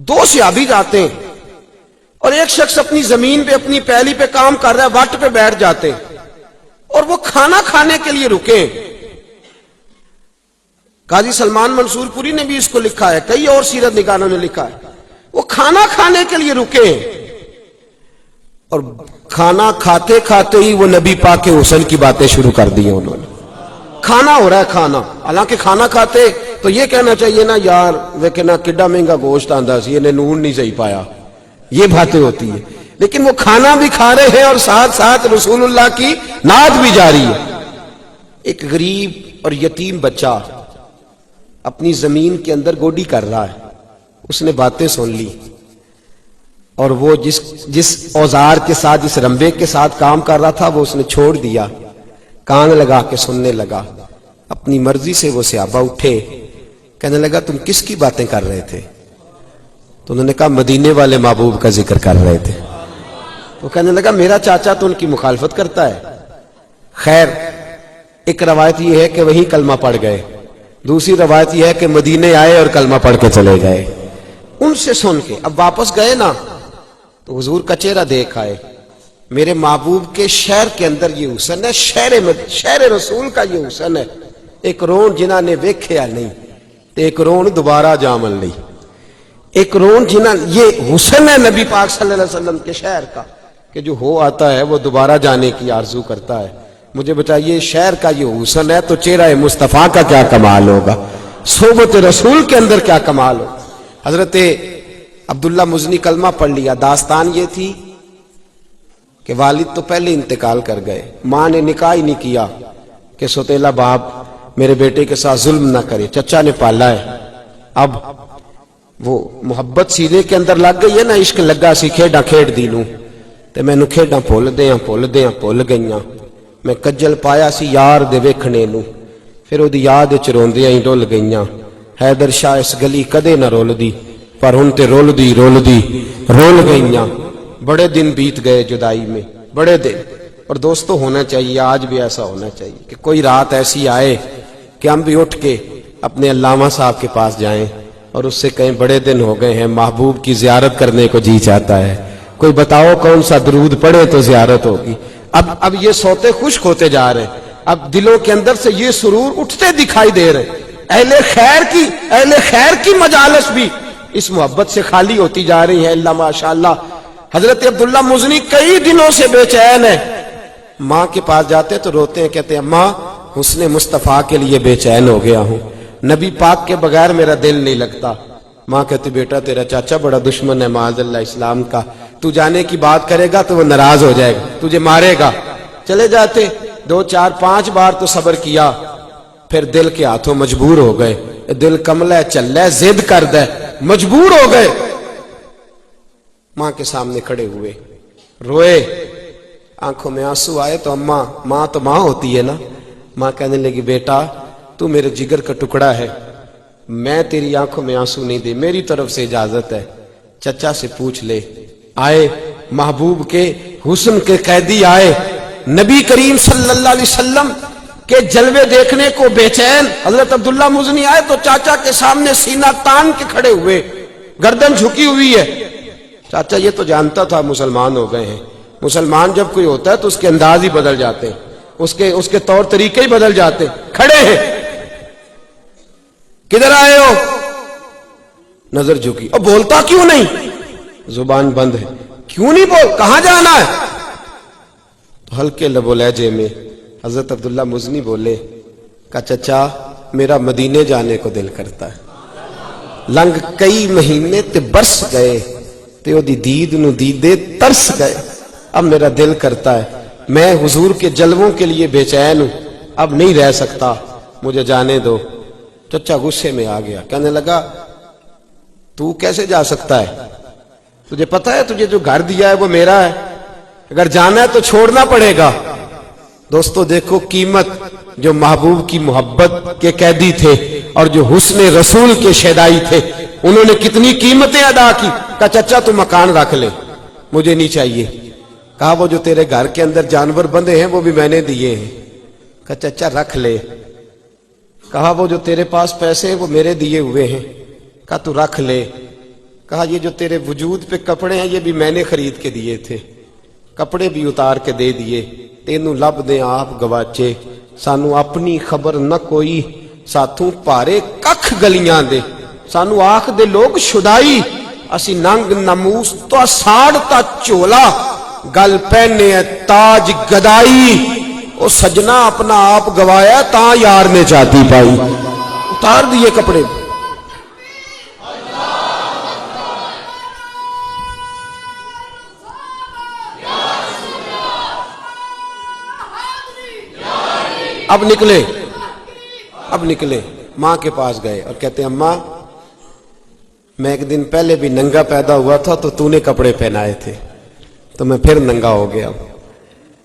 دو صحابی جاتے ہیں اور ایک شخص اپنی زمین پہ اپنی پیلی پہ کام کر رہا ہے, وٹ پہ بیٹھ جاتے ہیں اور وہ کھانا کھانے کے لیے رکے. قاضی سلمان منصور پوری نے بھی اس کو لکھا ہے, کئی اور سیرت نگاروں نے لکھا ہے. وہ کھانا کھانے کے لیے رکے اور کھانا کھاتے کھاتے ہی وہ نبی پاک کے حسن کی باتیں شروع کر دی انہوں نے. کھانا ہو رہا ہے کھانا, حالانکہ کھانا کھاتے تو یہ کہنا چاہیے نا یار ویکھنا کڈا مہنگا گوشت آندا سی, انہیں نون نہیں صحیح پایا, یہ باتیں ہوتی ہیں. لیکن وہ کھانا بھی کھا رہے ہیں اور ساتھ ساتھ رسول اللہ کی نعت بھی جاری ہے. ایک غریب اور یتیم بچہ اپنی زمین کے اندر گوڈی کر رہا ہے, اس نے باتیں سن لی اور وہ جس اوزار کے ساتھ, جس رمبے کے ساتھ کام کر رہا تھا وہ اس نے چھوڑ دیا, کان لگا کے سننے لگا. اپنی مرضی سے وہ صحابہ اٹھے, کہنے لگا تم کس کی باتیں کر رہے تھے؟ تو انہوں نے کہا مدینے والے محبوب کا ذکر کر رہے تھے. تو کہنے لگا میرا چاچا تو ان کی مخالفت کرتا ہے. خیر, ایک روایت یہ ہے کہ وہیں کلمہ پڑھ گئے, دوسری روایت یہ ہے کہ مدینے آئے اور کلمہ پڑھ کے چلے گئے. ان سے سن کے اب واپس گئے نا تو حضور کا چہرہ دیکھ آئے. میرے محبوب کے شہر کے اندر یہ حسن ہے, شہر رسول کا یہ حسن ہے. ایک رون جنہ نے ویکھیا نہیں تے ایک رون دوبارہ جامن لی. ایک رون جنہ, یہ حسن ہے نبی پاک صلی اللہ علیہ وسلم کے شہر کا کہ جو ہو آتا ہے وہ دوبارہ جانے کی آرزو کرتا ہے. مجھے بتائیے شہر کا یہ حسن ہے تو چہرہ مصطفیٰ کا کیا کمال ہوگا, صحبت رسول کے اندر کیا کمال ہوگا. حضرت عبداللہ مزنی کلمہ پڑھ لیا. داستان یہ تھی کہ والد تو پہلے انتقال کر گئے, ماں نے نکاح ہی نہیں کیا کہ سوتیلا باپ میرے بیٹے کے ساتھ ظلم نہ کرے, چچا نے پالا ہے. اب وہ محبت سینے کے اندر لگ گئی ہے نا, عشق لگا سی کھیڈاں کھیڈ دی نوں تے مینوں کھیڈاں بھول گئیاں. میں کجل پایا سی یار دے ویکھنے نوں, پھر او دی یاد وچ روندیاں ہی ڈل گئیاں. حیدر شاہ اس گلی کدے نہ رول دی, پر ہن تے رول دی رول گئیاں. بڑے دن بیت گئے جدائی میں, بڑے دن. اور دوستو ہونا چاہیے, آج بھی ایسا ہونا چاہیے کہ کوئی رات ایسی آئے کہ ہم بھی اٹھ کے اپنے علامہ صاحب کے پاس جائیں اور اس سے کہیں بڑے دن ہو گئے ہیں, محبوب کی زیارت کرنے کو جی چاہتا ہے, کوئی بتاؤ کون سا درود پڑھے تو زیارت ہوگی. اب یہ سوتے خشک ہوتے جا رہے ہیں, اب دلوں کے اندر سے یہ سرور اٹھتے دکھائی دے رہے ہیں. اہل خیر کی مجالس بھی اس محبت سے خالی ہوتی جا رہی ہے. اللہ ماشاءاللہ. حضرت عبداللہ مزنی کئی دنوں سے بے چین ہے, ماں کے پاس جاتے تو روتے ہیں, کہتے ہیں ماں حسن مصطفیٰ کے لیے بے چین ہو گیا ہوں, نبی پاک کے بغیر میرا دل نہیں لگتا. ماں کہتی بیٹا تیرا چاچا بڑا دشمن ہے معاذ اللہ اسلام کا, تو جانے کی بات کرے گا تو وہ ناراض ہو جائے گا, تجھے مارے گا. چلے جاتے, 2 4 5 بار تو صبر کیا, پھر دل کے ہاتھوں مجبور ہو گئے. دل کملا ہے, چل ہے, ضد کرد ہے, مجبور ہو گئے. ماں کے سامنے کھڑے ہوئے, روئے, آنکھوں میں آنسو آئے. تو ماں تو ماں ہوتی ہے نا. ماں کہنے لگی بیٹا تو میرے جگر کا ٹکڑا ہے, میں تیری آنکھوں میں آنسو نہیں دے, میری طرف سے اجازت ہے. چچا سے پوچھ لے. آئے محبوب کے حسن کے قیدی آئے, نبی کریم صلی اللہ علیہ وسلم کے جلوے دیکھنے کو بے چین. حضرت عبداللہ مزنی آئے تو چاچا کے سامنے سینہ تان کے کھڑے ہوئے, گردن جھکی ہوئی ہے. چاچا یہ تو جانتا تھا مسلمان ہو گئے ہیں. مسلمان جب کوئی ہوتا ہے تو اس کے انداز ہی بدل جاتے ہیں, اس کے طور طریقے ہی بدل جاتے ہیں. کھڑے ہیں, کدھر آئے ہو؟ نظر جھکی. اب بولتا کیوں نہیں؟ زبان بند ہے. کیوں نہیں بول, کہاں جانا ہے؟ تو ہلکے لب و لہجے میں حضرت عبداللہ مزنی بولے, کہا چچا میرا مدینے جانے کو دل کرتا ہے. لنگ کئی مہینے تے برس گئے تے او دی دید نو دیدے ترس گئے. اب میرا دل کرتا ہے, میں حضور کے جلووں کے لیے بے چین ہوں, اب نہیں رہ سکتا, مجھے جانے دو. چچا غصے میں آ گیا, کہنے لگا تو کیسے جا سکتا ہے؟ تجھے پتا ہے تجھے جو گھر دیا ہے وہ میرا ہے, اگر جانا ہے تو چھوڑنا پڑے گا. دوستو دیکھو قیمت, جو محبوب کی محبت کے قیدی تھے اور جو حسن رسول کے شیدائی تھے, انہوں نے کتنی قیمتیں ادا کی. کہا چچا تو مکان رکھ لے, مجھے نہیں چاہیے. کہا وہ جو تیرے گھر کے اندر جانور بندے ہیں وہ بھی میں نے دیے ہیں. کہا چچا رکھ لے. کہا وہ جو تیرے پاس پیسے ہیں وہ میرے دیے ہوئے ہیں. کہا تو رکھ لے. کہا یہ جو تیرے وجود پہ کپڑے ہیں یہ بھی میں نے خرید کے دیے تھے، کپڑے بھی اتار کے دے دیے، تینوں لب دے آپ گواچے، سانو اپنی خبر نہ کوئی، ساتھوں پارے ککھ گلیاں دے، سانو آکھ دے لوگ شدائی، اسی ننگ نموس تو ساڑ تا چولا، گل پہنے تاج گدائی، او سجنا اپنا آپ گوایا تا یار نے چاہتی پائی، اتار دیے کپڑے۔ اب نکلے ماں کے پاس گئے اور کہتے ہیں اماں میں ایک دن پہلے بھی ننگا پیدا ہوا تھا تو نے کپڑے پہنائے تھے تو میں پھر ننگا ہو گیا،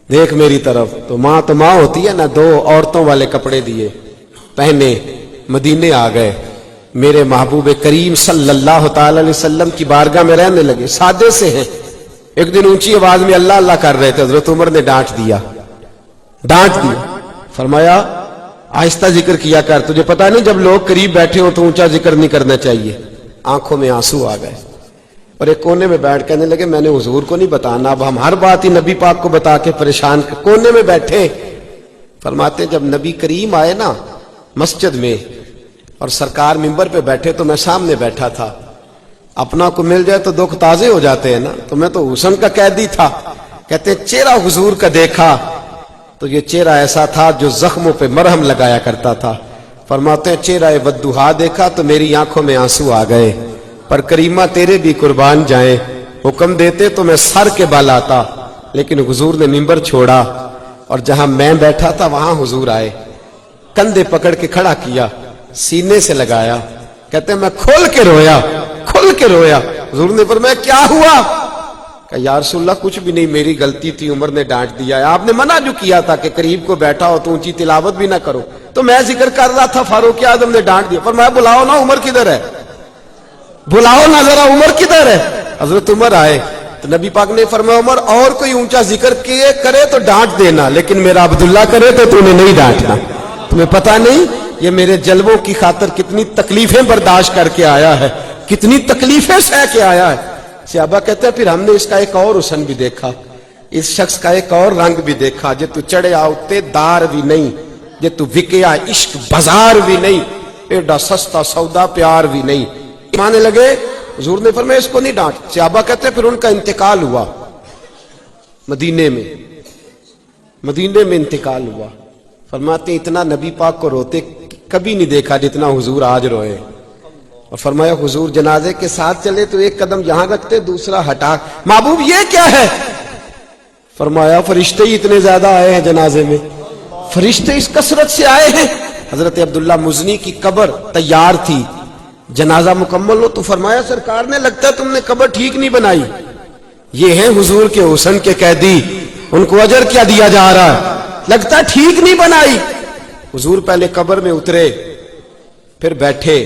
دیکھ میری طرف۔ تو ماں ہوتی ہے نا، دو عورتوں والے کپڑے دیے، پہنے، مدینے آ گئے، میرے محبوب کریم صلی اللہ تعالی علیہ وسلم کی بارگاہ میں رہنے لگے، سادے سے ہیں۔ ایک دن اونچی آواز میں اللہ اللہ کر رہے تھے، حضرت عمر نے ڈانٹ دیا، فرمایا آہستہ ذکر کیا کر، تجھے پتہ نہیں جب لوگ قریب بیٹھے ہو تو اونچا ذکر نہیں کرنا چاہیے۔ آنکھوں میں آنسو آ گئے اور ایک کونے میں بیٹھ کہنے لگے میں نے حضور کو نہیں بتانا، اب ہم ہر بات ہی نبی پاک کو بتا کے پریشان کونے میں بیٹھے۔ فرماتے جب نبی کریم آئے نا مسجد میں اور سرکار منبر پہ بیٹھے تو میں سامنے بیٹھا تھا، اپنا کو مل جائے تو دکھ تازے ہو جاتے ہیں نا، تو میں تو حسن کا قیدی تھا۔ کہتے چہرہ حضور کا دیکھا تو یہ چہرہ ایسا تھا جو زخموں پہ مرہم لگایا کرتا تھا۔ فرماتے ہیں چہرہ ودوہا دیکھا تو میری آنکھوں میں آنسو آ گئے، پر کریمہ تیرے بھی قربان جائیں، حکم دیتے تو میں سر کے بال آتا، لیکن حضور نے منبر چھوڑا اور جہاں میں بیٹھا تھا وہاں حضور آئے، کندھے پکڑ کے کھڑا کیا، سینے سے لگایا، کہتے ہیں میں کھول کے رویا۔ حضور نے فرمایا کیا ہوا؟ کہ یا رسول اللہ کچھ بھی نہیں، میری غلطی تھی، عمر نے ڈانٹ دیا ہے، آپ نے منع جو کیا تھا کہ قریب کو بیٹھا ہو تو اونچی تلاوت بھی نہ کرو، تو میں ذکر کر رہا تھا، فاروق اعظم نے ڈانٹ دیا۔ فرمایا بلاؤ نا عمر کدھر ہے، بلاؤ نا ذرا عمر کدھر ہے۔ حضرت عمر آئے تو نبی پاک نے فرمایا عمر اور کوئی اونچا ذکر کرے تو ڈانٹ دینا، لیکن میرا عبداللہ کرے تو تو نے نہیں ڈانٹنا، تمہیں پتہ نہیں یہ میرے جلووں کی خاطر کتنی تکلیفیں برداشت کر کے آیا ہے، کتنی تکلیفیں سہ کے آیا ہے۔ صحابہ کہتے ہیں پھر ہم نے اس کا ایک اور حسن بھی دیکھا، اس شخص کا ایک اور رنگ بھی دیکھا، جے تو چڑھیا اتے دار بھی نہیں، جے تو وکیا عشق بازار بھی نہیں، ایڈا سستا سودا پیار بھی نہیں۔ مانے لگے، حضور نے فرمایا اس کو نہیں ڈانٹ۔ صحابہ کہتے ہیں پھر ان کا انتقال ہوا، مدینے میں انتقال ہوا۔ فرماتے اتنا نبی پاک کو روتے کبھی نہیں دیکھا جتنا حضور آج روئے، اور فرمایا حضور جنازے کے ساتھ چلے تو ایک قدم یہاں رکھتے دوسرا ہٹا، محبوب یہ کیا ہے؟ فرمایا فرشتے ہی اتنے زیادہ آئے ہیں جنازے میں، فرشتے اس کثرت سے آئے ہیں۔ حضرت عبداللہ مزنی کی قبر تیار تھی، جنازہ مکمل ہو تو فرمایا سرکار نے لگتا ہے تم نے قبر ٹھیک نہیں بنائی، یہ ہیں حضور کے حسن کے قیدی، ان کو اجر کیا دیا جا رہا ہے، لگتا ہے ٹھیک نہیں بنائی۔ حضور پہلے قبر میں اترے، پھر بیٹھے،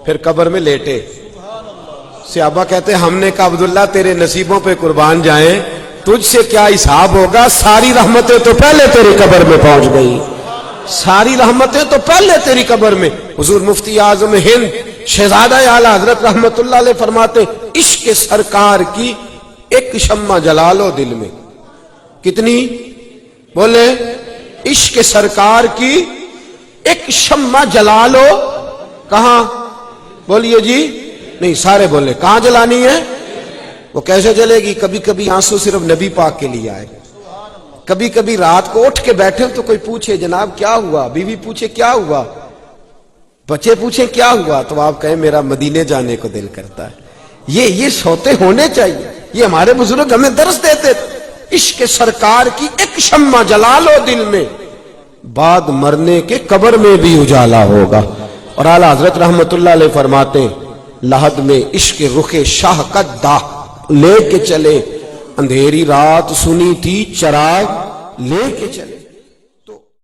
پھر قبر میں لیٹے۔ صحابہ کہتے ہم نے کہا عبداللہ تیرے نصیبوں پہ قربان جائیں، تجھ سے کیا حساب ہوگا، ساری رحمتیں تو پہلے تیری قبر میں پہنچ گئی، ساری رحمتیں تو پہلے تیری قبر میں۔ حضور مفتی اعظم ہند شہزادہ اعلیٰ حضرت رحمت اللہ علیہ فرماتے عشق سرکار کی ایک شمع جلا لو دل میں، کتنی بولے، عشق سرکار کی ایک شمع جلا لو، کہاں بولیے جی، نہیں سارے بولے کہاں جلانی ہے؟ وہ کیسے جلے گی؟ کبھی کبھی آنسو صرف نبی پاک کے لیے آئے، کبھی کبھی رات کو اٹھ کے بیٹھے تو کوئی پوچھے جناب کیا ہوا، بیوی پوچھے کیا ہوا، بچے پوچھیں کیا ہوا، تو آپ کہیں میرا مدینے جانے کو دل کرتا ہے۔ یہ سوتے ہونے چاہیے، یہ ہمارے بزرگ ہمیں درس دیتے تھے، عشق سرکار کی ایک شمع جلا لو دل میں، بعد مرنے کے قبر میں بھی اجالا ہوگا۔ اور اعلیٰ حضرت رحمت اللہ علیہ فرماتے لحد میں عشق رخ شاہ کا داغ لے کے چلے، اندھیری رات سنی تھی چراغ لے کے چلے۔